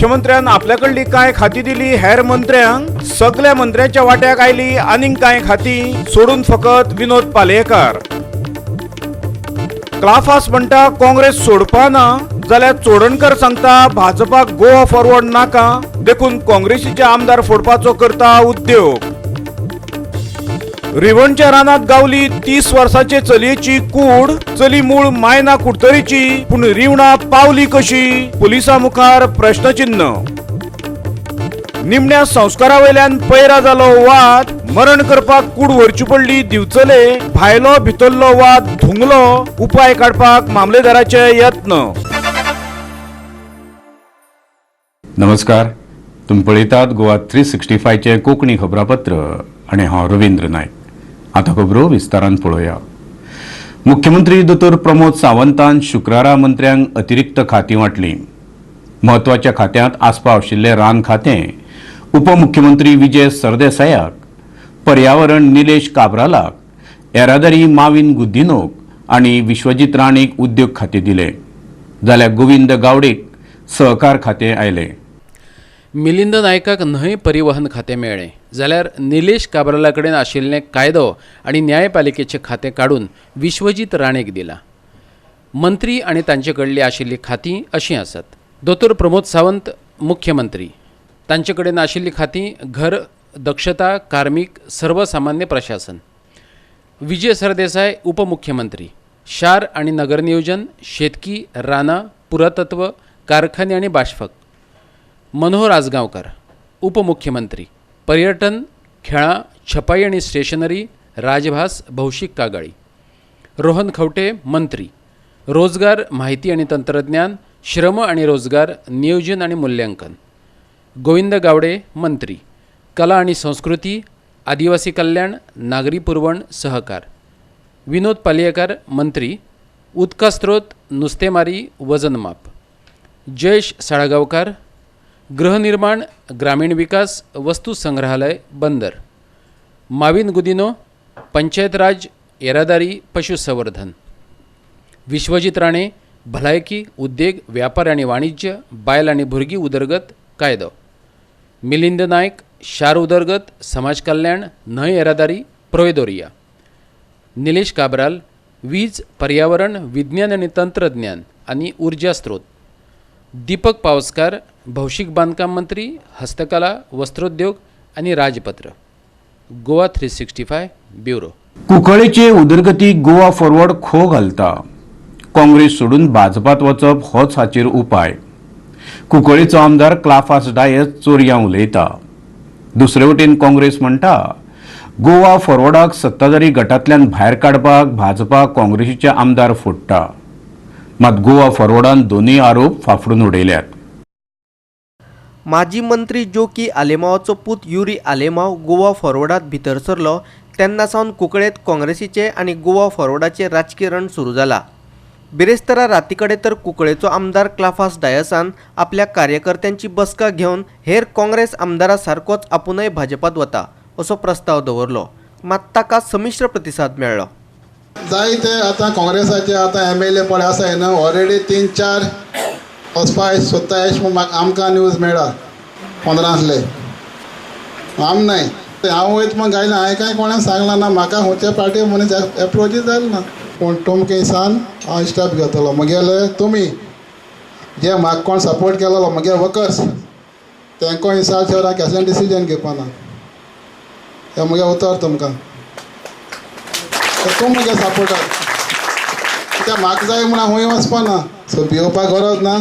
मुख्यमंत्र्यान आपल्याकडली काय खाती दिली हेर मंत्र्यांक, सगळ्या मंत्र्यांच्या वाट्याक आयली आनीक काय खाती, सोडून फकत विनोद पालयेकार. क्लाफास म्हणटा काँग्रेस सोडपा ना, जाल्यार चोडणकर सांगता भाजपाक गोवा फॉरवर्ड नाका, देखून काँग्रेसीचे आमदार फोडपाचो करता उद्योग. रिवणच्या रानात गावली 30 वर्साचे चलयेची कूड, चली मूळ मायना कुडतरीची, पूण रिवणा पावली कशी, पुलिसां मुखार प्रश्नचिन्ह. निमण्या संस्कारा वयल्यान पैरा जालो वाद, मरण करपाक कूड व्हरची पडली दिवचले, भायलो भितरलो वाद धुंगलो, उपाय काडपाक मामलेदाराचे यत्न. नमस्कार, तुम्ही पळयतात गोवा 365 चे कोंकणी खबरापत्र आणि हांव रवींद्र नायक. आता खबरो विस्तारान पळोवया. मुख्यमंत्री दोतोर प्रमोद सावंतान शुक्रारा मंत्र्यांक अतिरिक्त खातीं वांटली. म्हत्वाच्या खात्यांत आस्पाव आशिल्ले रान खातें उपमुख्यमंत्री विजय सरदेसायाक, पर्यावरण निलेश काब्रालाक, येरादारी माविन गुद्दिनोक आनी विश्वजीत राणेक उद्योग खातें दिले. जाल्यार गोविंद गावडेक सहकार खातें आयले. मिलिंद नायकाक न्हंय परिवहन खातें मेळ्ळें, जाल्यार निलेश काब्राला कडेन आशिल्लें कायदो आनी न्यायपालिकेचें खातें काडून विश्वजीत राणेक दिलां. मंत्री आनी तांचे कडली आशिल्लीं खातीं अशीं आसात. दोतोर प्रमोद सावंत मुख्यमंत्री, तांचे कडेन आशिल्लीं खातीं घर, दक्षता, कार्मिक, सर्वसामान्य प्रशासन. विजय सरदेसाय उपमुख्यमंत्री, शार आनी नगर नियोजन, शेतकी, रानां, पुरातत्व, कारखाने आनी बाशफक. मनोहर आजगांवकार उपमुख्यमंत्री, पर्यटन, खेळां, छपाई आनी स्टेशनरी, राजभास, भौशीक कागाळी. रोहन खंवटे मंत्री, रोजगार, म्हायती आनी तंत्रज्ञान, श्रम आनी रोजगार, नियोजन आनी मूल्यांकन. गोविंद गावडे मंत्री, कला आनी संस्कृती, आदिवासी कल्याण, नागरी पुरवण, सहकार. विनोद पालयेकार मंत्री, उदका स्त्रोत, नुस्तेमारी, वजनमाप. जयेश साळगांवकार गृहनिर्माण, ग्रामीण विकास, वस्तू संग्रहालय, बंदर. माविन गुदिनो पंचायत राज, येरादारी, पशुसंवर्धन. विश्वजीत राणे भलायकी, उद्देग, व्यापार आनी वाणिज्य, बायल आनी भुरगीं उदरगत, कायदो. मिलिंद नायक शार उदरगत, समाज कल्याण, न्हंय येरादारी, प्रोवेदोरिया. निलेश काब्राल वीज, पर्यावरण, विज्ञान आनी तंत्रज्ञान आनी उर्जा स्त्रोत. दीपक पावसकार भौशीक बांदकाम मंत्री, हस्तकला, वस्त्रोद्योग आनी राजपत्र. गोवा 365 ब्युरो. कुंकळेचे उदरगतीक गोवा फॉरवर्ड खो घालता. काँग्रेस सोडून भाजपात वचप होच हाचेर उपाय. कुंकळेचो आमदार क्लाफास डायस चोरयां उलयता. दुसरे वटेन काँग्रेस म्हणटा गोवा फॉरवर्डाक सत्ताधारी गटांतल्यान भायर काडपाक भाजपा काँग्रेसीचे आमदार फोडटा. मात गोवा फॉरवर्डान दोनूय आरोप फाफडून उडयल्यात. माजी मंत्री जोकी आलेमावाचो पूत युरी आलेमाव गोवा फॉरवर्डात भितर सरलो तेन्ना सावन कुंकळेंत काँग्रेसीचे आनी गोवा फॉरवर्डाचे राजकीय रण सुरू जाला. बिरेस्तारा राती कडेन तर कुंकळेचो आमदार क्लाफास डायसान आपल्या कार्यकर्त्यांची बसका घेवन हेर काँग्रेस आमदारा सारकोच आपुणूय भाजपात वता असो प्रस्ताव दवरलो. मात ताका संमिश्र प्रतिसाद मेळ्ळो. जायते आतां काँग्रेसाचे आतां MLA पळय आसाय न्हू, ऑलरेडी 3-4 वचपाक सोदताय आमकां न्यूज मेळ्ळा 15 आसले. आम न्हय, हांव वयत म्हण गायला, हांवें कांय कोणाक सांगलां ना, म्हाका खंयच्या पार्टी मनीस एप्रोचूच जालें ना. पूण तुमके सान हांव स्टेप घेतलो. म्हगेले तुमी जे म्हाका कोण सपोर्ट केलो म्हगे वर्कर्स तेंको हिसाब शेवरां कसलें डिसिजन घेवपाना. हें म्हगे उतर तुमकां. तूं म्हगे सपोर्टर कित्याक म्हाका जाय म्हूण हांव खंय वचपाना. सो भिवपाक गरज ना.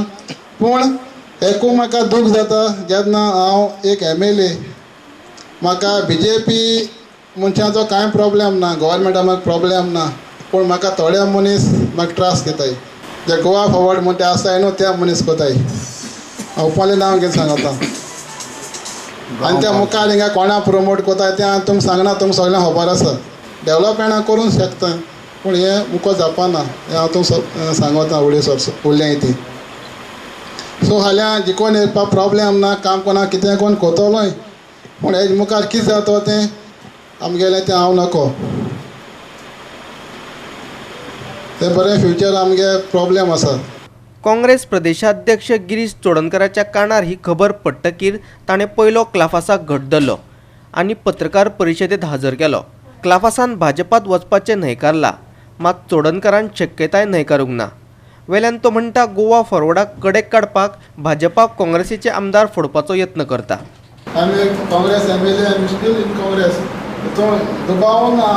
पूण एकूच म्हाका दूख जाता जेन्ना हांव एक MLA, म्हाका BJP मनशाचो कांय प्रॉब्लेम ना, गव्हर्मेंटा म्हाका प्रॉब्लेम ना, पूण म्हाका थोडे मनीस म्हाका त्रास घेताय. जे गोवा फॉरवर्ड म्हण ते आसाय न्हू त्या मनीस कोताय. हांव ओपनली नांव घेवन सांगता. आनी त्या मुखार हिंगा कोणा प्रमोट कोताय तें हांव तुमकां सांगना, तुमकां सगळ्यांक खबर आसा. डेवलपमेंट हांव करूंक शकता, पूण हें मुको जावपाना. हें हांव तुमकां सांगता उरलें ती. सो हाल्यां जिखून येवपाक प्रॉब्लेम ना, काम कोणाक कितें कोण कोतलोय, पूण हेजे मुखार कितें जाता तें आमगेलें तें हांव नको. तें बरें फ्युचर आमगे प्रॉब्लेम आसा. काँग्रेस प्रदेशाध्यक्ष गिरीश चोडणकराच्या कानार ही खबर पडटकीर ताणें पयलो क्लाफासाक घट धरलो आनी पत्रकार परिशदेंत हजर केलो. क्लाफासान भाजपात वचपाचें न्हयकारलां, मात चोडणकरान शक्यताय न्हयकारूंक ना. वेल्यान तो म्हणटा गोवा फॉरवर्डाक कडेक काडपाक भाजपा काँग्रेसीचे आमदार फोडपाचो यत्न करता. आमी काँग्रेस MLA आमी स्टील इन काँग्रेस दुबाव ना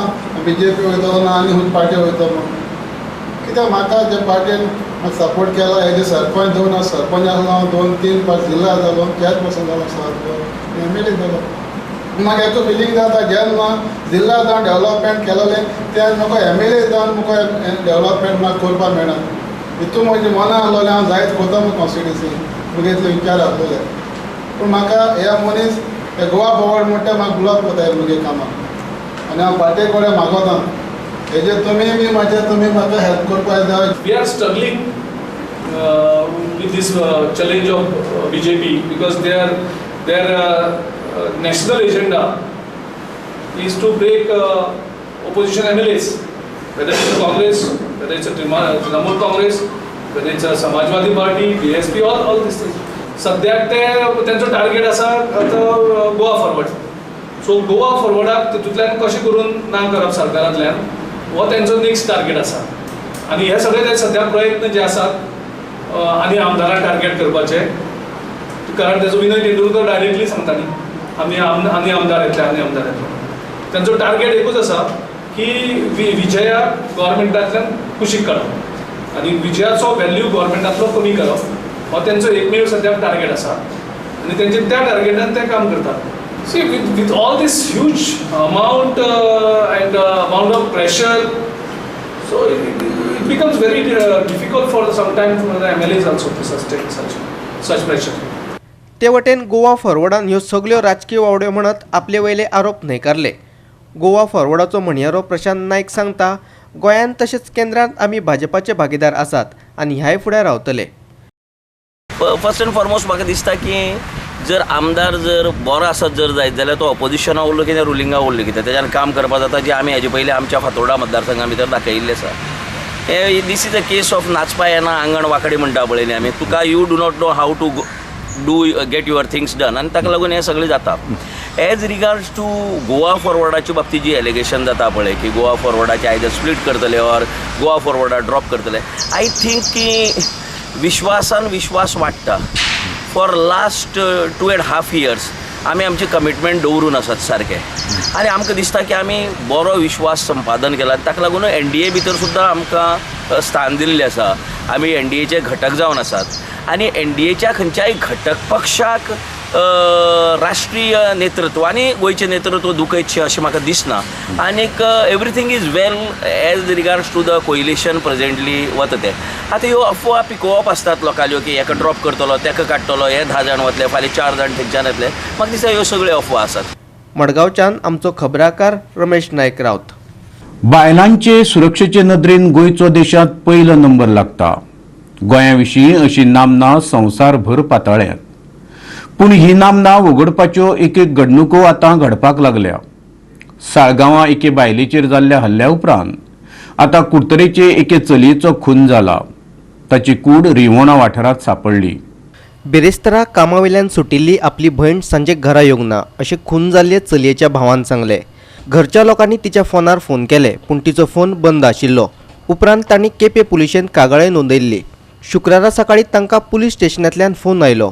BJP वयतलो ना आनी खंय पार्टी वयतलो म्हूण. कित्याक म्हाका जे पार्टीन म्हाका सपोर्ट केला हेजे सरपंच जावन सरपंच आसलो हांव 2-3 जिल्ला जालो चॅरपर्सन जालो सरपंच MLA जालो. म्हाका एक फिलींग जाता जेन्ना जिल्ला जावन डेव्हलपमेंट केलेलें तेन्ना म्हाका MLA जावन म्हाका डेव्हलपमेंट म्हाका करपाक मेळना. हितून म्हजें मना आहलोलें हांव जायत करता म्हूण कॉन्स्टिट्युन्सी म्हगे इतलो विचार आहलोले. पूण म्हाका हे मनीस हे गोवा फॉरवर्ड म्हणटा म्हाका ब्लॉक करता म्हगे कामाक आनी हांव पार्टे कडेन मागोता हेजे तुमी म्हाका हेल्प करपाक जाय. We are struggling with this challenge of BJP because their national agenda is to break opposition MLAs, whether it's a Congress, whether it's a Trinamool Congress, whether it's a Samajwadi Party, BSP, all these things. सद्याक त्यांचो target आसा Goa forward. So Goa फॉरवर्डाक तितूंतल्यान कशें करून ना करप सरकारांतल्यान हो तेंचो नेक्स्ट टार्गेट आसा. आनी हे सगळे ते सद्याक प्रयत्न जे आसात आनी आमदारांक टार्गेट करपाचे, कारण तेजो विनय तेंडुलकर डायरेक्टली सांगता न्ही आनी आमदार येतले आनी आमदार येतले. तेंचो टार्गेट एकूच आसा की विजयाक गोवोरमेंटांतल्यान कुशीक काडप आनी विजयाचो व्हॅल्यू गोवोरमेंटांतलो कमी करप हो तेंचो एकमेव सद्याक टार्गेट आसा आनी तेंचे त्या टार्गेटान ते काम करतात. See, with all this huge amount and amount of pressure, so it becomes very difficult for sometimes for the MLAs also to sustain such pressure. ते वटेन गोवा फॉरवर्डान ह्यो सगळ्यो राजकीय वावड्यो म्हणत आपले वयले आरोप न्हयकारले. गोवा फॉरवर्डाचो म्हणयारो प्रशांत नायक सांगता गोंयांत तशेंच केंद्रांत आमी भाजपाचे भागीदार आसात आनी ह्याय फुडें रावतले. फर्स्ट एंड फॉरमोस्ट म्हाका दिसता की जर आमदार जर बरो आसत जर जायत जाल्यार तो ऑपोजिशना उरलो कितें रुलिंगा उरलो कितें तेज्यान काम करपाक जाता जे आमी हेजे पयलीं आमच्या फातोर्डा मतदारसंघा भितर दाखयिल्लें आसा. हे this is a case of नाचपा येना आंगण वांकडी म्हणटा पळय न्ही आमी, तुका you do not know how to do get your things done आनी ताका लागून हें सगळें जाता. एज रिगार्ड्स टू गोवा फॉरवर्डाच्या बाबतीत जी एलिगेशन जाता पळय की गोवा फॉरवर्डाचे आयदर स्प्लीट करतले ऑर गोवा फॉरवर्डा ड्रॉप करतले, आय थिंक की विश्वासान विश्वास वाडटा. फॉर लास्ट 2.5 years आमी आमचे कमिटमेंट दवरून आसात सारके आनी आमकां दिसता की आमी बरो विश्वास संपादन केला. ताका लागून NDA भितर सुद्दां आमकां स्थान दिल्लें आसा. आमी NDAचे घटक जावन आसात आनी NDAच्या खंयच्याय घटक पक्षाक राष्ट्रीय नेतृत्व आनी गोंयचें नेतृत्व दुखयतशें अशें म्हाका दिसना. आनीक everything is well as regards to the coalition presently वता तें. आतां ह्यो अफवा पिकोवप आसतात लोकांल्यो की हेका ड्रॉप करतलो तेका काडटलो, हे 10 जाण वतले, फाल्यां 4 जाण थंयच्यान येतले. म्हाका दिसता ह्यो सगळ्यो अफवा आसात. मडगांवच्यान आमचो खबराकार रमेश नायक रावत. बायलांचे सुरक्षेचे नदरेन गोंयचो देशांत पयलो नंबर लागता. गोंया विशीं अशी नामना संवसारभर पातळ्ळ्यात. पूण ही नामना वगडपाच्यो एक घडणुको आतां घडपाक लागल्या. साळगांवां एके बायलेचेर जाल्ल्या हल्ल्या उपरांत आतां कुडतरेचे एके चलयेचो खून जाला. ताची कूड रिवोणा वाठारांत सापडली. बिरेस्तारा कामावयल्यान सुटिल्ली आपली भयण सांजेक घरा येवंक ना अशें खून जाल्ले चलयेच्या भावान सांगलें. घरच्या लोकांनी तिच्या फोनार फोन केले पूण तिचो फोन बंद आशिल्लो. उपरांत तांणी केपे पुलिशेंत कागाळी नोंदयल्ली. शुक्रारा सकाळीं तांकां पुलीस स्टेशनांतल्यान फोन आयलो.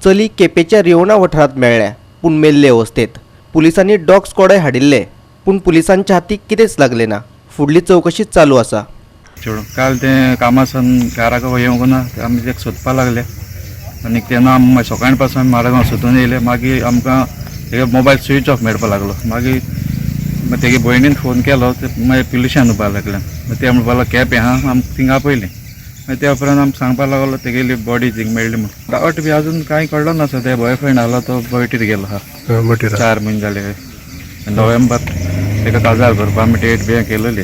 चली केपेच्या रिवोणा वाठारांत मेळ्ळ्या पूण मेल्ले अवस्थेत. पुलिसांनी डॉग स्क्वॉडय हाडिल्ले पूण पुलिसांच्या हातीक कितेंच लागलें ना. फुडली चवकशी चालू आसा. काल ते कामासान घराक येवंक ना आमी तेका सोदपाक लागले आनी तेन्ना आमी सकाळी पासून माडगांव सोदून येयले. मागीर आमकां तेगे मोबायल स्विच ऑफ मेळपाक लागलो. मागीर तेगे भयणीन फोन केलो मागीर पुलिशान येवपाक लागले. ते म्हणपाक लागलो कॅब आहा आमकां थिंगा आपयलें. मागीर त्या उपरांत आमकां सांगपाक लागलो तेगेली बॉडी थिंग मेळ्ळी म्हणून. डावट बी आजून कांय कळ्ळो नासता. ते बॉयफ्रेंड आसलो तो बॉयटीर गेलो आहा 4 म्हयने जाले. नोव्हेंबर तेका काजार भरपा आमी डेट बी केलेली.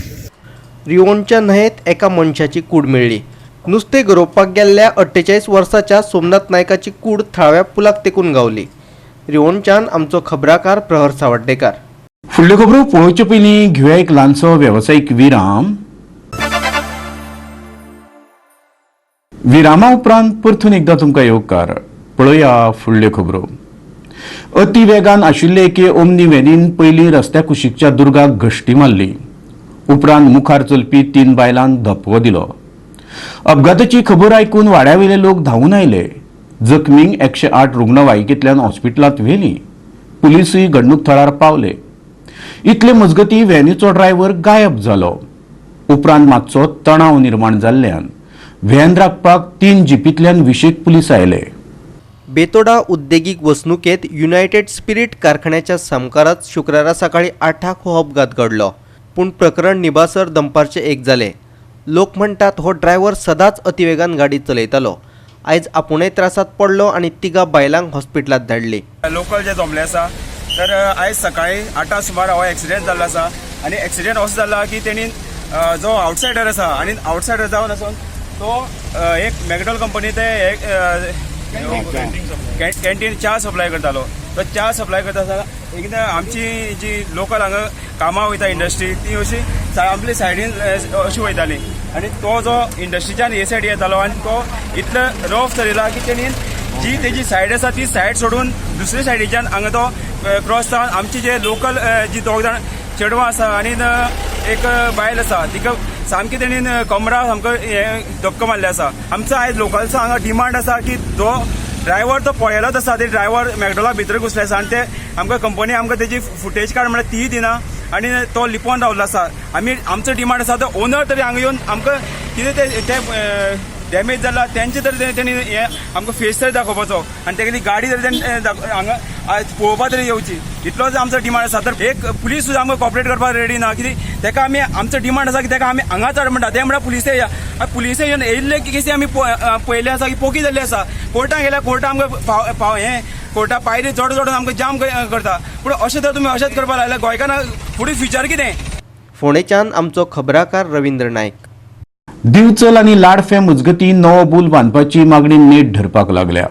रिवोणच्या न्हंयेत एका मनशाची कूड मेळ्ळी. नुस्तें गरोवपाक गेल्ल्या 48 वर्साच्या सोमनाथ नायकाची कूड थळाव्या पुलाक तेकून गावली. रिवोणच्यान आमचो खबराकार प्रहर सावड्डेकार. फुडल्यो खबरो पळोवचे पयलीं घेवया एक ल्हानसो वेवसायीक विराम. विरामा उपरांत परतून एकदा तुमकां येवकार. पळया फुडल्यो खबरो. अति वेगान आशिल्ले एके ओमनी व्हॅनीन पयलीं रस्त्या कुशीकच्या दुर्गाक घश्टी मारली. उपरांत मुखार चलपी 3 बायलांक धपको दिलो. अपघाताची खबर आयकून वाड्यावयले लोक धांवून आयले. जखमींक 108 रुग्णवाहिकेंतल्यान हॉस्पिटलांत व्हेली. पुलिसूय घडणूक थळार पावले. इतले मजगतीं व्हॅनीचो ड्रायव्हर गायब जालो. उपरांत मातसो तणाव निर्माण जाल्ल्यान व्हॅन राखपाक 3 जीपींतल्यान 20 पुलीस आयले. बेतोडा उद्देगीक वसणुकेत युनायटेड स्पिरीट कारखान्याच्या समकारात शुक्रारा सकाळी 8 हो अपघात घडलो. पूण प्रकरण निबासर दंपारचे एक जाले. लोक म्हणटात हो ड्रायव्हर सदांच अतिवेगान गाडी चलयतालो. आयज आपुणूय त्रासात पडलो आणि 3 बायलांक हॉस्पिटलांत धाडली. लोकल जे जमले आसा तर आयज सकाळी 8 सुमार हो एक्सिडेंट जाल्लो आसा आनी एक्सिडेंट असो जाला की तेणी जो आउटसायडर आसा आनी आउटसायडर जावन आसून तो एक मॅकडॉल कंपनी ते कॅन्टीन च्या सप्लाय करतालो. तो च्या सप्लाय करता आसतना एकदां आमची जी लोकल हांगा कामां वयता इंडस्ट्री ती अशी आपली सायडीन अशी वयताली आनी तो जो इंडस्ट्रीच्यान हे सायडी येतालो आनी तो इतलो रफ चलयला की तेणी जी तेजी सायड आसा ती सायड सोडून दुसरे सायडीच्यान हांगा तो क्रॉस जावन आमची जे लोकल जी 2 जाण चेडवां आसा आनी एक बायल आसा तिका सामकी तेणी कमरा सामको हे धक्को मारले आसा. आमचो आयज लोकलचो हांगा डिमांड आसा की जो ड्रायव्हर तो पळयलोच आसा ते ड्रायव्हर मॅकडॉला भितर घुसले आसा आनी ते आमकां कंपनी आमकां तेजी फुटेज काड म्हळ्यार ती दिना आनी तो लिपोवन रावल्लो आसा. आमी आमचो डिमांड आसा तो ओनर तरी हांगा येवन आमकां कितें ते डॅमेज जाला तेंचे तरी तेणी हे आमकां फेस तरी दाखोवपाचो आनी तेगेली गाडी तरी तेणी हांगा पळोवपा तरी येवची. इतलोच आमचो डिमांड आसा. तर एक पुलीस सुद्दां आमकां कॉपरेट करपाक रेडी ना. कित्याक तेका आमी आमचो डिमांड आसा की तेका आमी हांगा चड म्हणटा ते म्हळ्यार पुलिसे येवन येयल्ले केसी आमी पळयले आसा की पोकी जाल्ली आसा. कोर्टाक गेल्यार कोर्टा आमकां हे कोर्टा पायरी चड चडून आमकां जाम करता. पूण अशें तर तुमी अशेंच करपाक लायल्यार गोंयकारां फुडें फ्युचर कितें. फोंडेच्यान आमचो खबराकार रवींद्र नायक. दिवचल आनी लाडफे मजगतीं नवो पूल बांदपाची मागणी नेट धरपाक लागल्या.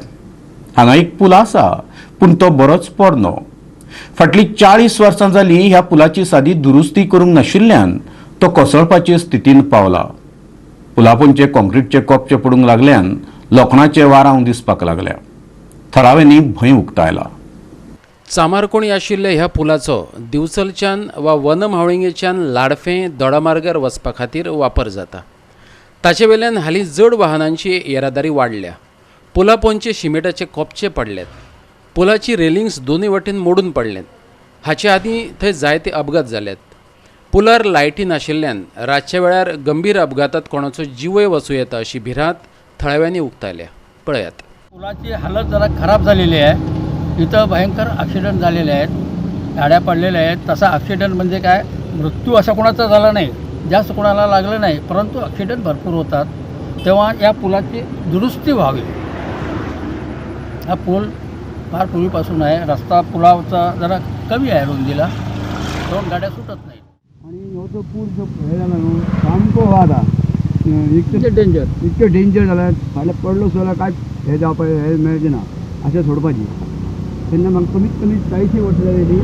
हांगा एक पूल आसा पूण तो बरोच पोरनो. फाटलीं 40 वर्सां जालीं ह्या पुलाची सादी दुरुस्ती करूंक नाशिल्ल्यान तो कोसळपाचे स्थितीन पावला. पुलापोंचे कॉन्क्रीटचे कोपचे पडूंक लागल्यान लोखणाचे वारांव दिसपाक लागल्या. थळाव्यांनी भंय उक्तायला. चामारकोणी आशिल्ल्या ह्या पुलाचो दिवचलच्यान वा वन म्हावळिंगेच्यान लाडफे दोडामार्गार वचपा खातीर वापर जाता. ताचे वेल्यान हालीं जड वाहनांची येरादारी वाडल्या. पुला पोंचे शिमेटाचे कोपचे पडल्यात. पुलाची रेलिंग्स दोनूय वटेन मोडून पडल्यात. हाचे आदीं थंय जायते अपघात जाल्यात. पुलार लायटी नाशिल्ल्यान रातच्या वेळार गंभीर अपघातात कोणाचो जीवय वचूं येता अशी भिरांत थळाव्यांनी उक्तायल्या. पळयात. पुलाची हालत जरा खराब झालेली आहे. इथं भयंकर ॲक्सिडेंट झालेले आहेत. गाड्या पडलेल्या आहेत. तसा ॲक्सिडेंट म्हणजे काय मृत्यू असा कोणाचा झाला नाही, जास्त कोणाला लागलं नाही, परंतु ॲक्सिडेंट भरपूर होतात. तेव्हा या पुलाची दुरुस्ती व्हावी. हा पूल फार पूर्वीपासून आहे. रस्ता पुलाचा जरा कमी आहे रुंदीला, 2 गाड्या सुटत नाहीत. आणि हो तो पूल जो हेला न्हू सामको हो आतां इतके डेंजर जाला. फाल्यां पडलो जाल्यार काय हे जावपाक हे मेळचें ना. अशें सोडपाची. तेन्ना म्हाका कमीत कमी 40 वर्सां जाली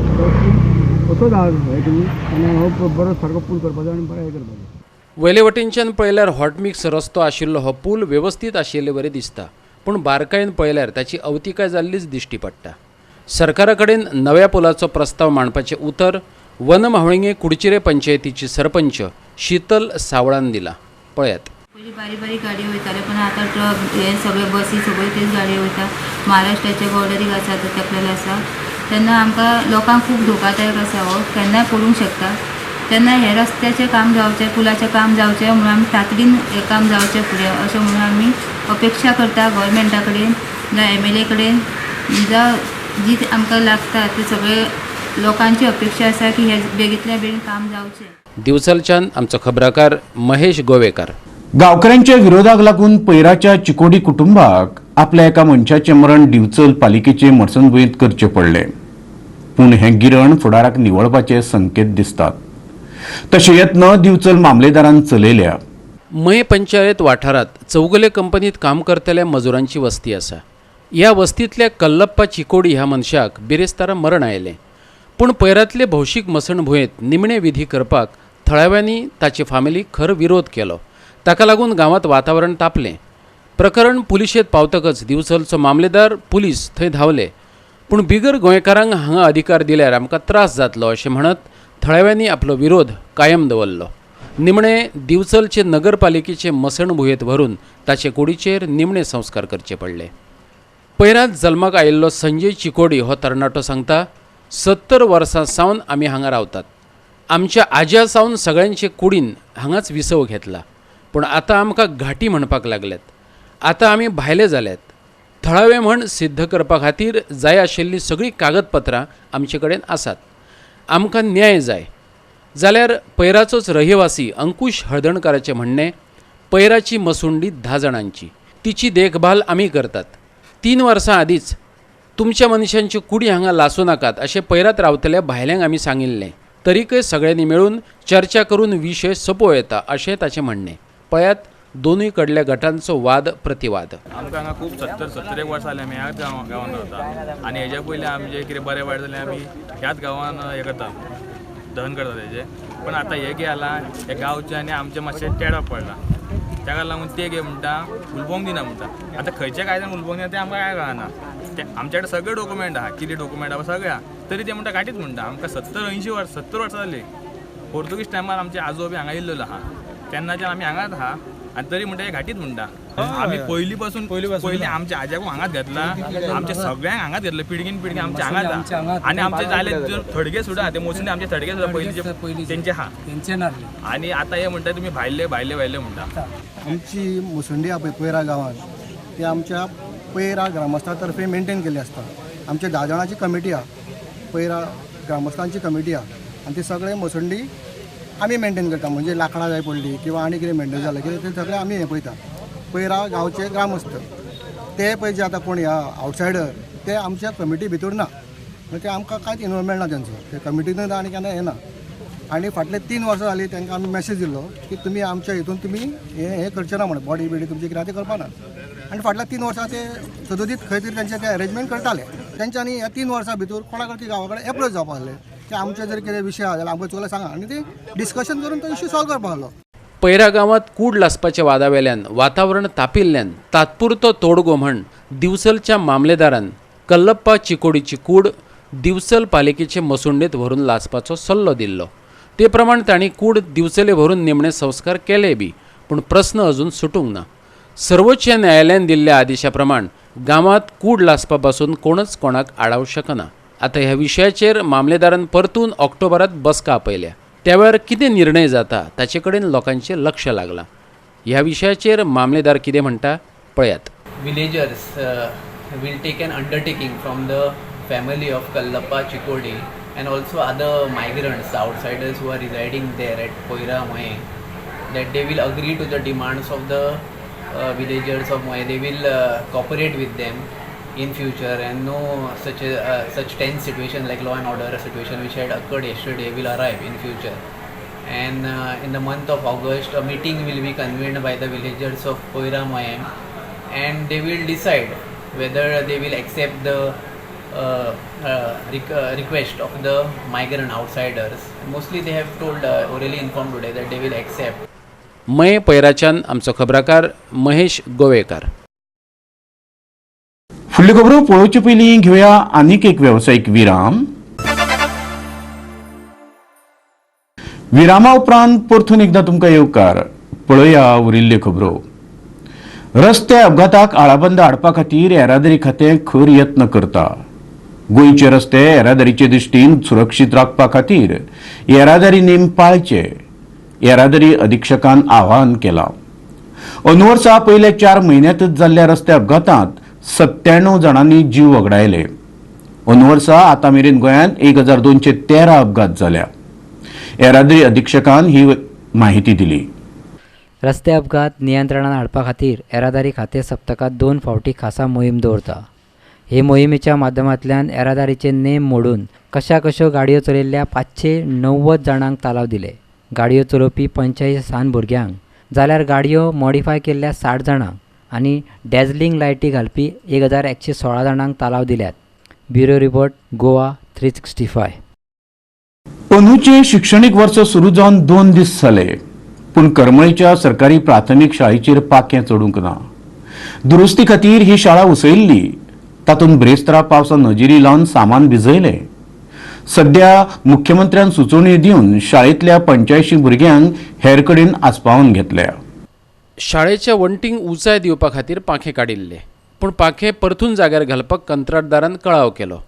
कसो हे तुमी आनी हो बरो सारको पूल करपाचो आनी बरो हे करपाचो. वयले वटेनच्यान पळयल्यार हॉटमिक्स रस्तो आशिल्लो हो पूल वेवस्थीत आशिल्ले बरें दिसता. पूण बारकायेन पळयल्यार ताची अवतिकाय जाल्लीच दिश्टी पडटा. सरकारा कडेन नव्या पुलाचो प्रस्ताव मांडपाचें उतर वन म्हावळिंगे कुडचिरे पंचायतीची सरपंच शीतल सावळान दिला. पळयात. पयलीं बारीक बारीक गाडयो वयताल्यो पण आतां ट्रक हे सगळे बसी सगळ्यो तेच गाडयो वयता. महाराष्ट्राच्या बॉर्डरीक आसा तेपलेले आसा तेन्ना आमकां लोकांक खूब धोकादायक आसा. हो केन्नाय पडूंक शकता. तेन्ना हे रस्त्याचें काम जावचें, पुलाचें काम जावचें म्हणून आमी तातडीन हें काम जावचें फुडें अशें म्हणून आमी अपेक्षा करता गोवोरमेंटा कडेन जावं MLA कडेन जावं जी आमकां लागता ते सगळे लोकांची अपेक्षा आसा की हे बेगींतल्या बेगीन काम जावचें. दिवचलच्यान आमचो खबराकार महेश गोवेकार. गांवकऱ्यांच्या विरोधाक लागून पैराच्या चिकोडी कुटुंबाक आपल्या एका मनशाचें मरण दिवचल पालिकेचे मडसणभुंयेंत करचें पडलें. पूण हें गिरण फुडाराक निवळपाचे संकेत दिसतात. तशे यत्न दिवचल मामलेदारान चलयल्या. मय पंचायत वाठारात चौगले कंपनीत काम करतल्या मजुरांची वस्ती आसा. ह्या वस्तींतल्या कल्लप्पा चिकोडी ह्या मनशाक बिरेस्तारा मरण आयलें. पूण पैरातले भौशीक मसणभुंयेंत निमणे विधी करपाक थळाव्यांनी ताची फामिली खर विरोध केलो. ताका लागून गांवांत वातावरण तापलें. प्रकरण पुलिशेत पावतकच दिवचलचो मामलेदार पुलीस थंय धावले, पूण बिगर गोंयकारांक हांगा अधिकार दिल्यार आमकां त्रास जातलो अशें म्हणत थळाव्यांनी आपलो विरोध कायम दवरलो. निमणे दिवचलचे नगरपालिकेचे मसणभुंयेत व्हरून ताचे कुडीचेर निमणे संस्कार करचे पडले. पयरांत जल्माक आयिल्लो संजय चिकोडी हो तरणाटो सांगता, 70 वर्सां सावन आमी हांगा रावतात. आमच्या आज्या सावन सगळ्यांचे कुडीन हांगाच विसव घेतला, पूण आतां आमकां घाटी म्हणपाक लागल्यात. आतां आमी भायले जाल्यात. थळावें म्हण सिद्ध करपा खातीर जाय आशिल्लीं सगळीं कागदपत्रां आमचे कडेन आसात. आमकां न्याय जाय जाल्यार पयराचोच रहिवासी अंकुश हळदणकाराचें म्हणणें, पयराची मसुंडी 10 जाणांची, तिची देखभाल आमी करतात. 3 वर्सां आदींच तुमच्या मनशांच्यो कुडी हांगा लासूं नाकात अशें पयरात रावतल्या भायल्यांक आमी सांगिल्लें. तरीकय सगळ्यांनी मेळून चर्चा करून विशय सोंपो येता अशें ताचें म्हणणें. पळयात दोनूय कडल्या गटांचो वाद प्रतिवाद. आमकां हांगा खूब 70-71 वर्सां जालीं आमी ह्याच गांवांत रावता आनी हेज्या पयलीं आमचें कितें बरें वायट जालें आमी ह्याच गांवांत हें करता, दहन करता तेजें. पण आतां हें कितें जालां, हे गांवचे आनी आमचें मातशें तेडप पडलां. ताका लागून ते कितें म्हणटा, उलवंक दिना म्हणटा. आतां खंयच्या कायद्यान उलवंक दिना तें आमकां काय कळना. ते आमचे कडेन सगळे डॉक्युमेंट आहा, कितें डॉक्युमेंट आहा सगळें आहा, तरी ते म्हणटा घाटीच म्हणटा. आमकां 70-80 वर्सां 70 वर्सां जालीं. पोर्तुगीज टायमार आमचे आजोबी हांगा येयल्लो आहा, तेन्नाच्यान आमी हांगाच आहा आनी तरी म्हणटा हे घाटीच म्हणटा. आमी पयलीं पासून पयलीं आमच्या आज्याक हांगाच घेतला, आमच्या सगळ्यांक हांगाच घेतलं, पिळगीन पिळगी आमच्या हांगाच आहा. आनी आमचे जाले थडगे सुद्दां ते मोस्टली आमचे थडगे सुद्दां पयलींचे तेंचे आहा. आनी आतां हे म्हणटा तुमी भायले भायले भायले म्हणटा. आमची मुसंडी आहा पळय पयरा गांवांत, ती आमच्या पयरा ग्रामस्थां तर्फे मेंटेन केल्ली आसता. आमच्या 10 जाणांची कमिटी आहा, पयरा ग्रामस्थांची कमिटी आहा, आनी ती सगळे मुसंडी आमी मेंटेन करता. म्हणजे लाकडां जाय पडली किंवा आनी कितें मेंटेन जालें कितें तें सगळें आमी हें पळयता. पयरा गांवचे ग्रामस्थ ते पळय जे आतां कोण ह्या आवटसायडर ते आमच्या कमिटी भितर ना, म्हणजे आमकां कांयच इनवॉल्वमेंट ना तेंचो, ते कमिटीनूय ना आनी केन्ना हें ना. आनी फाटले 3 वर्सां जालीं तांकां आमी मॅसेज दिल्लो की तुमी आमच्या हितून तुमी हें करचें ना म्हणून, बॉडी बिडी तुमची कितें ते करपा ना. आनी फाटल्या 3 वर्सां ते सदोदीत खंय तरी तेंचे ते अरेंजमेंट करताले. तेंच्यांनी ह्या 3 वर्सां भितर कोणाकडे गांवा कडेन एप्रोच जावपा आसले की आमचे जर कितें विशय आहा जाल्यार आमकां चुकलें सांगा, आनी ते डिस्कशन करून तो इश्यू सॉल्व करपा आसलो. पयरा गांवांत कूड लासपाच्या वादावेल्यान वातावरण तापिल्ल्यान तात्पुरतो तोडगो म्हण दिवचलच्या मामलेदारान कल्लप्पा चिकोडीची कूड दिवचल पालिकेचे मसुंडेत व्हरून लासपाचो सल्लो दिल्लो. ते प्रमाण तांणी कूड दिवचले व्हरून निमणे संस्कार केले बी, पूण प्रस्न अजून सुटूंक ना. सर्वोच्च न्यायालयान दिल्ल्या आदेशा प्रमाण गांवांत कूड लासपा पासून कोणच कोणाक आडावंक शकना. आतां ह्या विशयाचेर मामलेदारान परतून ऑक्टोबरांत बसका आपयल्या. त्या वेळार कितें निर्णय जाता ताचे कडेन लोकांचें लक्ष लागलां. ह्या विशयाचेर मामलेदार कितें म्हणटा पळयात. Villagers will take an undertaking from the family of Kallappa Chikodi and also other migrants, outsiders who are residing there at Poira Moye, that they will agree to the demands of the villagers of Moye. They will cooperate with them in future, and no such tense situation like law and order situation which had occurred yesterday will arrive in future. And in the month of August, a meeting will be convened by the villagers of Poira Moye, and they will decide whether they will accept the request of the migrant outsiders. Mostly they have told, orally informed today that they will accept. मये पैराच्यान आमचो खबराकार महेश गोवेकार. फुडल्यो खबरो पळोवचे पयलीं घेवया आनीक एक वेवसायीक विराम. विरामा उपरांत परतून एकदां तुमकां येवकार. पळोवया उरिल्ल्यो खबरो. रस्ते अपघाताक आळाबंद हाडपा खातीर येरादारी खातें खर यत्न करता. गोंयचे रस्ते येरादारीचे दृश्टीन सुरक्षीत राखपा खातीर येरादारी नेम पाळचे येरादारी अधीक्षकान आवाहन केलां. अंदू वर्सा पयले 4 म्हयन्यांतच जाल्ल्या रस्ते अपघातांत 97 जाणांनी जीव वगडायले. अंदू वर्सा आतां मेरेन गोंयांत 1213 अपघात जाल्या. येरादारी अधीक्षकान ही माहिती दिली. रस्ते अपघात नियंत्रणात हाडपा खातीर येरादारी खातें सप्तकांत 2 फावटी खासा मोहीम दवरता. हे मोहिमेच्या माध्यमांतल्यान येरादारीचे नेम मोडून कशा गाडयो चलयल्ल्या 590 जाणांक तालाव दिले. गाडयो चलोवपी 45 सान भुरग्यांक, जाल्यार गाडयो मॉडिफाय केल्ल्या 60 जाणांक आनी डॅझलिंग लायटी घालपी 1116 जाणांक तालाव दिल्यात. Bureau report, Goa 365. अंदूचें शिक्षणीक वर्स सुरू जावन 2 दीस जाले, पूण करमळीच्या सरकारी प्राथमीक शाळेचेर पांखें चडूंक ना. दुरुस्ती खातीर ही शाळा उसळिल्ली. तातूंत ब्रेस्तारा पावसान नजिरी लावन सामान भिजयले. सध्या मुख्यमंत्र्यान सुचोवणी दिवन शाळेंतल्या 85 भुरग्यांक हेर कडेन आस्पावून घेतल्या. शाळेच्या वणटींक उंचाय दिवपा खातीर पांखे काडिल्ले, पूण पांखे परतून जाग्यार घालपाक कंत्राटदारान कळाव केलो.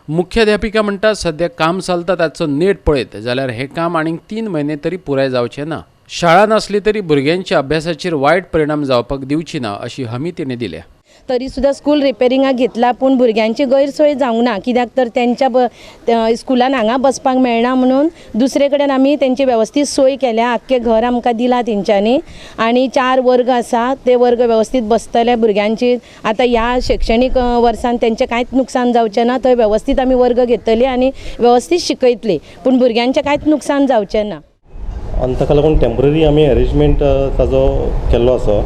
मुख्याध्यापिका म्हणटा सध्या काम चलता ताचो नेट पळयत जाल्यार हें काम आनीक 3 म्हयने तरी पुराय जावचें ना. शाळा नासली तरी भुरग्यांच्या अभ्यासाचेर वायट परिणाम जावपाक दिवची ना अशी हमी तिणें दिल्या. तरी सुद्धा स्कूल रिपेरिंगाक घेतला, पूण भुरग्यांची गैरसोय जावंक ना. कित्याक तर त्यांच्या स्कुलान हांगा बसपाक मेळना म्हणून दुसरे कडेन आमी तेंची वेवस्थीत सोय केल्या. आख्खें घर आमकां दिलां तेंच्यांनी आनी 4 वर्ग आसा, ते वर्ग वेवस्थीत बसतले भुरग्यांची. आतां ह्या शैक्षणीक वर्सान तेंचें कांयच नुकसान जावचें ना. थंय वेवस्थीत आमी वर्ग घेतली आनी वेवस्थीत शिकयतली, पूण भुरग्यांचें कांयच नुकसान जावचें ना. आनी ताका लागून टेम्पररी आमी अरेंजमेंट ताजो केल्लो आसा.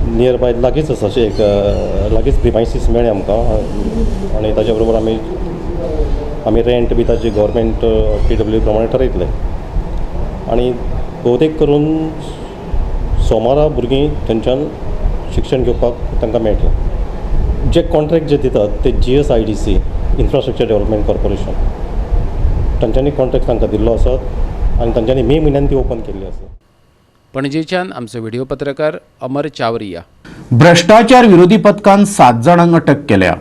नियर बाय लागींच आसा, अशें एक लागींच प्रिमायसीस मेळ्ळे आमकां आनी ताचे बरोबर आमी रेंट बी ताची गव्हर्मेंट PW प्रमाणे ठरयतले. आनी भोवतेक करून सोमारा भुरगीं थंयच्यान शिक्षण घेवपाक तांकां मेळटलें. जे कॉन्ट्रॅक्ट जे दितात ते GSIDC इन्फ्रास्ट्रक्चर डेव्हलपमेंट कॉर्पोरेशन तांच्यांनी कॉन्ट्रॅक्ट तांकां दिल्लो आसा आनी तांच्यांनी मे म्हयन्यान ती ओपन केल्ली आसा. पणजेच्यान आमचो व्हिडिओ पत्रकार अमर चावरिया. भ्रष्टाचार विरोधी पथकान 7 जाणांक अटक केल्या.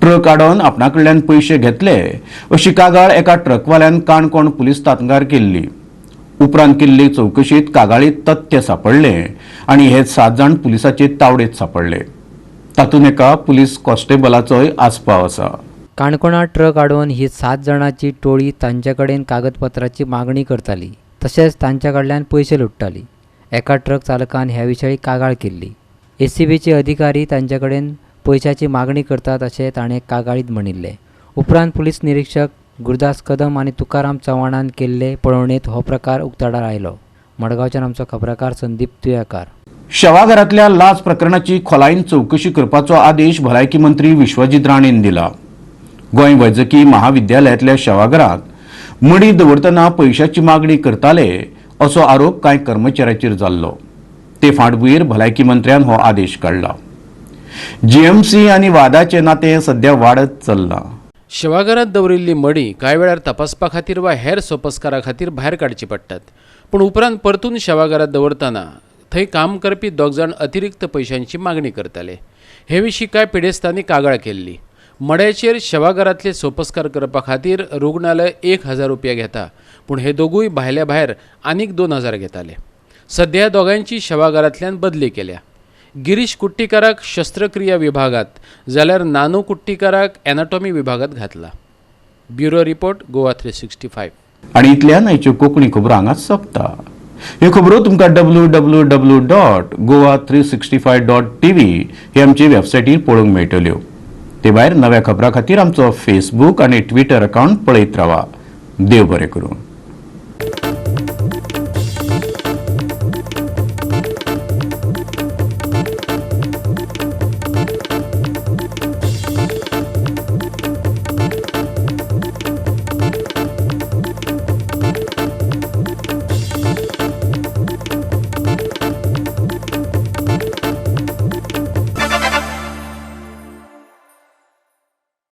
ट्रक आडोवन आपणा कडल्यान पयशे घेतले अशी कागाळ एका ट्रकवाल्यान काणकोण पुलीस तांतगार केल्ली. उपरांत केल्ले चवकशीत कागाळीत तथ्य सापडले आनी हे 7 जाण पुलिसाचे तावडेत सापडले. तातूंत एका पुलीस कॉन्स्टेबलाचोय आस्पाव आसा. काणकोणात ट्रक आडोवन ही 7 जाणांची टोळी तांचे कडेन कागदपत्राची मागणी करताली, तशेंच तांच्या कडल्यान पयशे लुट्टाली. एका ट्रक चालकान ह्या विशयी कागाळ केल्ली. ACBचे अधिकारी तांचे कडेन पयशांची मागणी करतात अशें ताणें कागाळीत म्हणिल्लें. उपरांत पुलीस निरीक्षक गुरदास कदम आनी तुकाराम चव्हाणान केल्ले पळोवणेंत हो प्रकार उक्ताडार आयलो. मडगांवच्यान आमचो खबराकार संदीप तुयेकार. शवागारांतल्या लाच प्रकरणाची खोलायेन चवकशी करपाचो आदेश भलायकी मंत्री विश्वजीत राणेन दिला. गोंय वैजकी महाविद्यालयातल्या शवागारांत मडी दवरतना पयशांची मागणी करताले असो आरोप कांय कर्मचाऱ्यांचेर जाल्लो. ते फाटभुंयेर भलायकी मंत्र्यान हो आदेश काडला. GMC आनी वादाचे नातें सध्या वाडत चल्लां. शवागारांत दवरिल्ली मडी कांय वेळार तपासपा खातीर वा हेर सोपस्कारा खातीर भायर काडची पडटात, पूण उपरांत परतून शवागारांत दवरतना थंय काम करपी 2 जाण अतिरिक्त पयशांची मागणी करताले. हे विशीं कांय पिडेस्तांनी कागाळ केल्ली. मड्याचेर शवागारांतले सोपस्कार करपा खातीर रुग्णालय 1000 रुपया घेता, पूण हे दोगूय भायल्या भायर आनीक 2000 घेताले. सध्या दोगांयची शवागारांतल्यान बदली केल्या. गिरीश कुट्टीकाराक शस्त्रक्रिया विभागात जाल्यार नानू कुट्टीकाराक एनाटॉमी विभागात घातला. Bureau report Goa 365. आनी इतल्यान आयच्यो कोंकणी खबरो हांगाच सोंपता. ह्यो खबरो तुमकां www.goa365.tv हे आमचे वेबसायटीर पळोवंक मेळटल्यो. ते भायर नव्या खबरां खातीर आमचो फेसबूक आनी ट्विटर अकावंट पळयत रावा. देव बरें करूं.